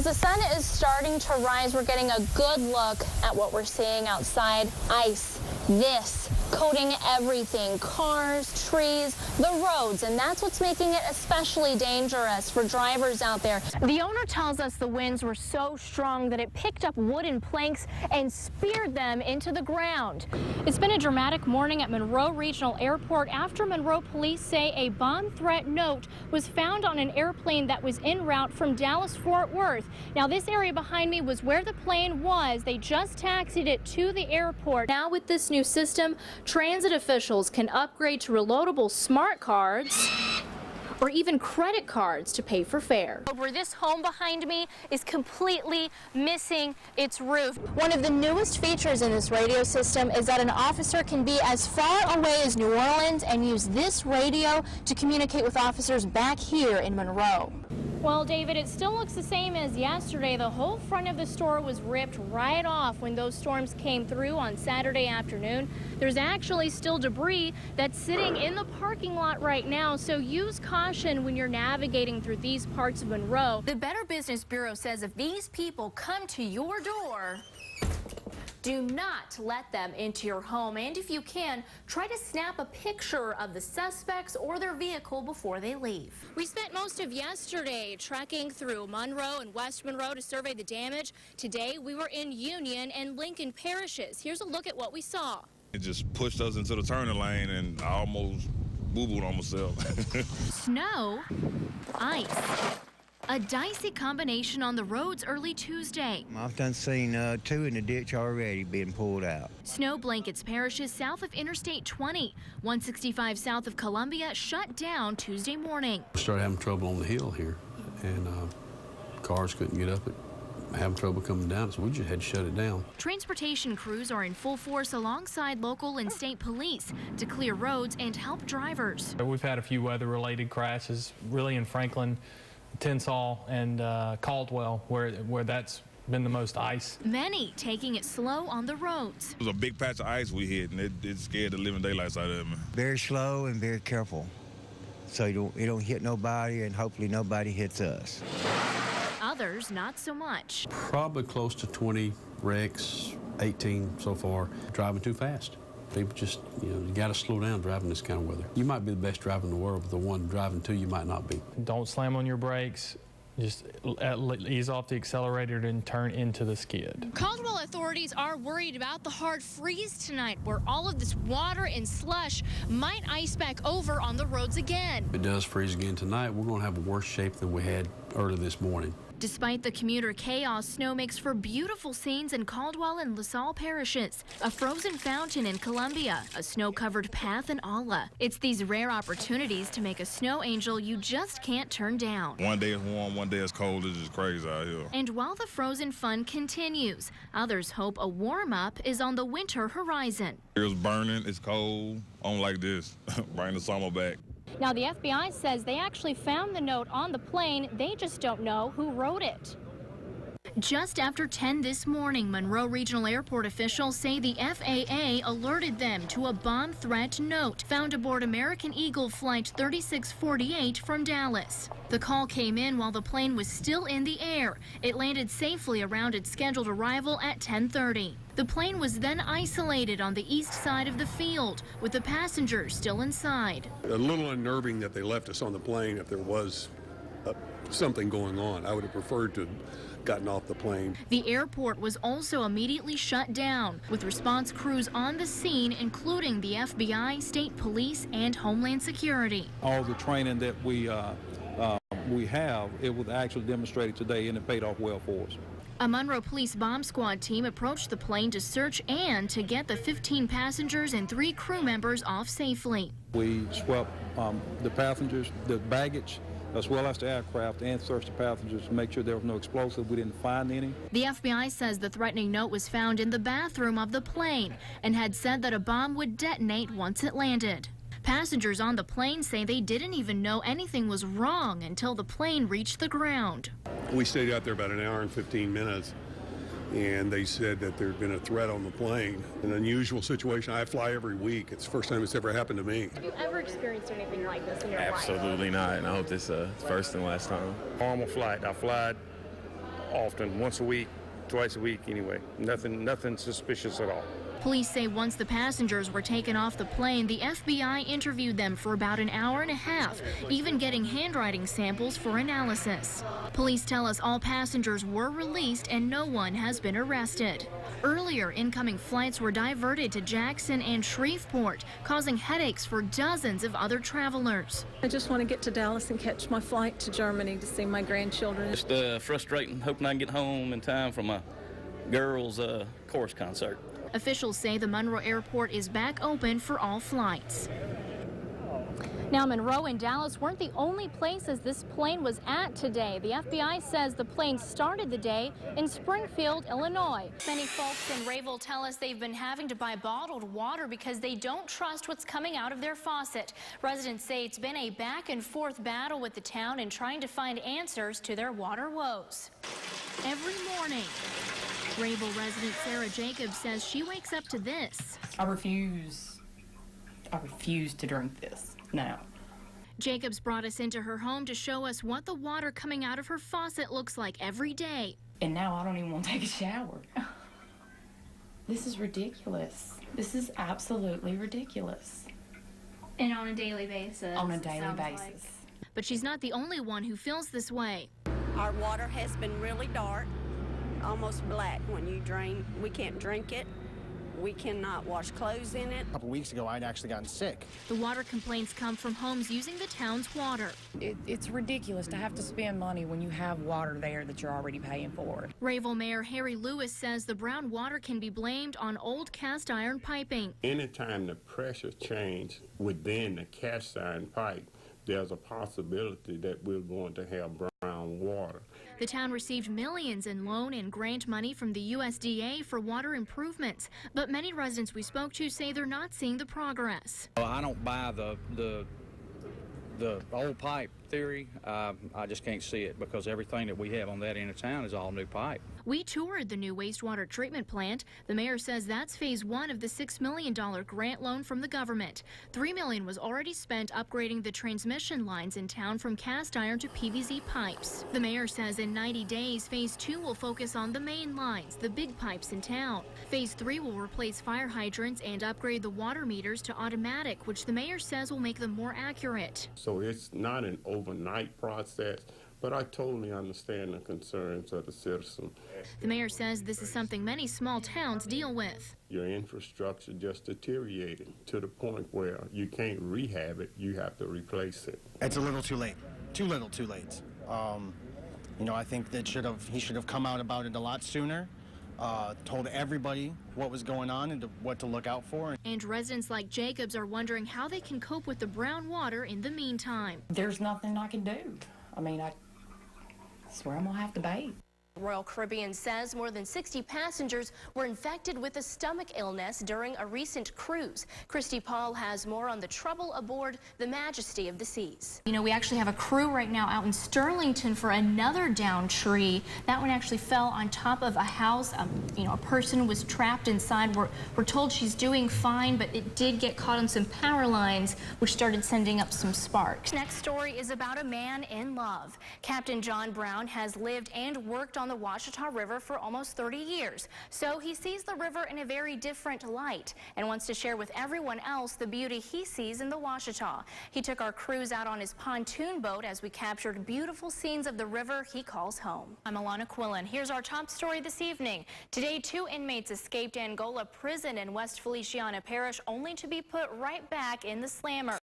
As the sun is starting to rise, we're getting a good look at what we're seeing outside. Ice, this coating everything, cars, trees, the roads, and that's what's making it especially dangerous for drivers out there. The owner tells us the winds were so strong that it picked up wooden planks and speared them into the ground. It's been a dramatic morning at Monroe Regional Airport after Monroe police say a bomb threat note was found on an airplane that was en route from Dallas-Fort Worth. Now, this area behind me was where the plane was. They just taxied it to the airport. Now, with this new system, transit officials can upgrade to reloadable smart cards or even credit cards to pay for fare. Over this home behind me is completely missing its roof. One of the newest features in this radio system is that an officer can be as far away as New Orleans and use this radio to communicate with officers back here in Monroe. Well, David, it still looks the same as yesterday. The whole front of the store was ripped right off when those storms came through on Saturday afternoon. There's actually still debris that's sitting in the parking lot right now, so use caution when you're navigating through these parts of Monroe. The Better Business Bureau says if these people come to your door, do not let them into your home, and if you can, try to snap a picture of the suspects or their vehicle before they leave. We spent most of yesterday trekking through Monroe and West Monroe to survey the damage. Today, we were in Union and Lincoln parishes. Here's a look at what we saw. It just pushed us into the turning lane, and I almost boo-booed on myself. Snow, ice. A dicey combination on the roads early Tuesday. I've done seen two in the ditch already being pulled out. Snow blankets parishes south of Interstate 20. 165 south of Columbia shut down Tuesday morning. We started having trouble on the hill here, and cars couldn't get up it. Having trouble coming down, so we just had to shut it down. Transportation crews are in full force alongside local and state police to clear roads and help drivers. We've had a few weather-related crashes, really in Franklin, Tensall, and Caldwell, where that's been the most ice. Many taking it slow on the roads. It was a big patch of ice we hit, and it scared the living daylights out of me. Very slow and very careful, so you don't hit nobody, and hopefully nobody hits us. Others, not so much. Probably close to 20 wrecks, 18 so far, driving too fast. People just, you got to slow down driving this kind of weather. You might be the best driver in the world, but the one driving to you might not be. Don't slam on your brakes. Just ease off the accelerator and turn into the skid. Caldwell authorities are worried about the hard freeze tonight, where all of this water and slush might ice back over on the roads again. If it does freeze again tonight, we're going to have a worse shape than we had early this morning. Despite the commuter chaos, snow makes for beautiful scenes in Caldwell and LaSalle parishes. A frozen fountain in Columbia, a snow-covered path in Alla. It's these rare opportunities to make a snow angel you just can't turn down. One day it's warm, one day it's cold. It's just crazy out here. And while the frozen fun continues, others hope a warm-up is on the winter horizon. It's burning, it's cold. I don't like this. Bring the summer back. Now, the FBI says they actually found the note on the plane. They just don't know who wrote it. Just after 10 this morning, Monroe Regional Airport officials say the FAA alerted them to a bomb threat note found aboard American Eagle Flight 3648 from Dallas. The call came in while the plane was still in the air. It landed safely around its scheduled arrival at 10:30. The plane was then isolated on the east side of the field, with the passengers still inside. A little unnerving that they left us on the plane if there was something going on. I would have preferred to have gotten off the plane. The airport was also immediately shut down, with response crews on the scene, including the FBI, state police, and Homeland Security. All the training that we have, it was actually demonstrated today, and it paid off well for us. A Monroe Police bomb squad team approached the plane to search and to get the 15 passengers and 3 crew members off safely. We swept the passengers, the baggage, as well as the aircraft, and searched the passengers to make sure there was no explosive. We didn't find any. The FBI says the threatening note was found in the bathroom of the plane and had said that a bomb would detonate once it landed. Passengers on the plane say they didn't even know anything was wrong until the plane reached the ground. We stayed out there about an hour and 15 minutes, and they said that there had been a threat on the plane. An unusual situation. I fly every week. It's the first time it's ever happened to me. Have you ever experienced anything like this in your life? Absolutely not, and I hope this is first and last time. Normal flight. I fly often, once a week, twice a week anyway. Nothing suspicious at all. Police say once the passengers were taken off the plane, the FBI interviewed them for about an hour and a half, even getting handwriting samples for analysis. Police tell us all passengers were released and no one has been arrested. Earlier, incoming flights were diverted to Jackson and Shreveport, causing headaches for dozens of other travelers. I just want to get to Dallas and catch my flight to Germany to see my grandchildren. Just frustrating, hoping I can get home in time for my girls' chorus concert. Officials say the Monroe Airport is back open for all flights. Now, Monroe and Dallas weren't the only places this plane was at today. The FBI says the plane started the day in Springfield, Illinois. Many folks in Rayville tell us they've been having to buy bottled water because they don't trust what's coming out of their faucet. Residents say it's been a back and forth battle with the town in trying to find answers to their water woes. Every morning, Rayville resident Sarah Jacobs says she wakes up to this. I refuse to drink this now. Jacobs brought us into her home to show us what the water coming out of her faucet looks like every day. And now I don't even want to take a shower. This is ridiculous. This is absolutely ridiculous. And on a daily basis. On a daily basis. But she's not the only one who feels this way. Our water has been really dark, almost black when you drain. We can't drink it. We cannot wash clothes in it. A couple weeks ago, I'd actually gotten sick. The water complaints come from homes using the town's water. It's ridiculous to have to spend money when you have water there that you're already paying for. Rayville Mayor Harry Lewis says the brown water can be blamed on old cast iron piping. Anytime the pressure change within the cast iron pipe, there's a possibility that we're going to have brown water. The town received millions in loan and grant money from the USDA for water improvements, but many residents we spoke to say they're not seeing the progress. I don't buy the old pipe theory. I just can't see it because everything that we have on that end of town is all new pipe. We toured the new wastewater treatment plant. The mayor says that's phase one of the $6 million grant loan from the government. $3 million was already spent upgrading the transmission lines in town from cast iron to PVC pipes. The mayor says in 90 days, phase two will focus on the main lines, the big pipes in town. Phase three will replace fire hydrants and upgrade the water meters to automatic, which the mayor says will make them more accurate. So it's not an overnight process, but I totally understand the concerns of the citizen. The mayor says this is something many small towns deal with. Your infrastructure just deteriorated to the point where you can't rehab it, you have to replace it. It's a little too late. Too little, too late. You know, I think that he should have come out about it a lot sooner, told everybody what was going on and what to look out for. And residents like Jacobs are wondering how they can cope with the brown water in the meantime. There's nothing I can do. I mean, I swear I'm gonna have to bathe. Royal Caribbean says more than 60 passengers were infected with a stomach illness during a recent cruise. Christy Paul has more on the trouble aboard the Majesty of the Seas. You know, we actually have a crew right now out in Sterlington for another downed tree. That one actually fell on top of a house. You know, a person was trapped inside. We're told she's doing fine, but it did get caught on some power lines, which started sending up some sparks. Next story is about a man in love. Captain John Brown has lived and worked on the Ouachita River for almost 30 years. So he sees the river in a very different light and wants to share with everyone else the beauty he sees in the Ouachita. He took our cruise out on his pontoon boat as we captured beautiful scenes of the river he calls home. I'm Alanna Quillen. Here's our top story this evening. Today, 2 inmates escaped Angola prison in West Feliciana Parish only to be put right back in the slammer.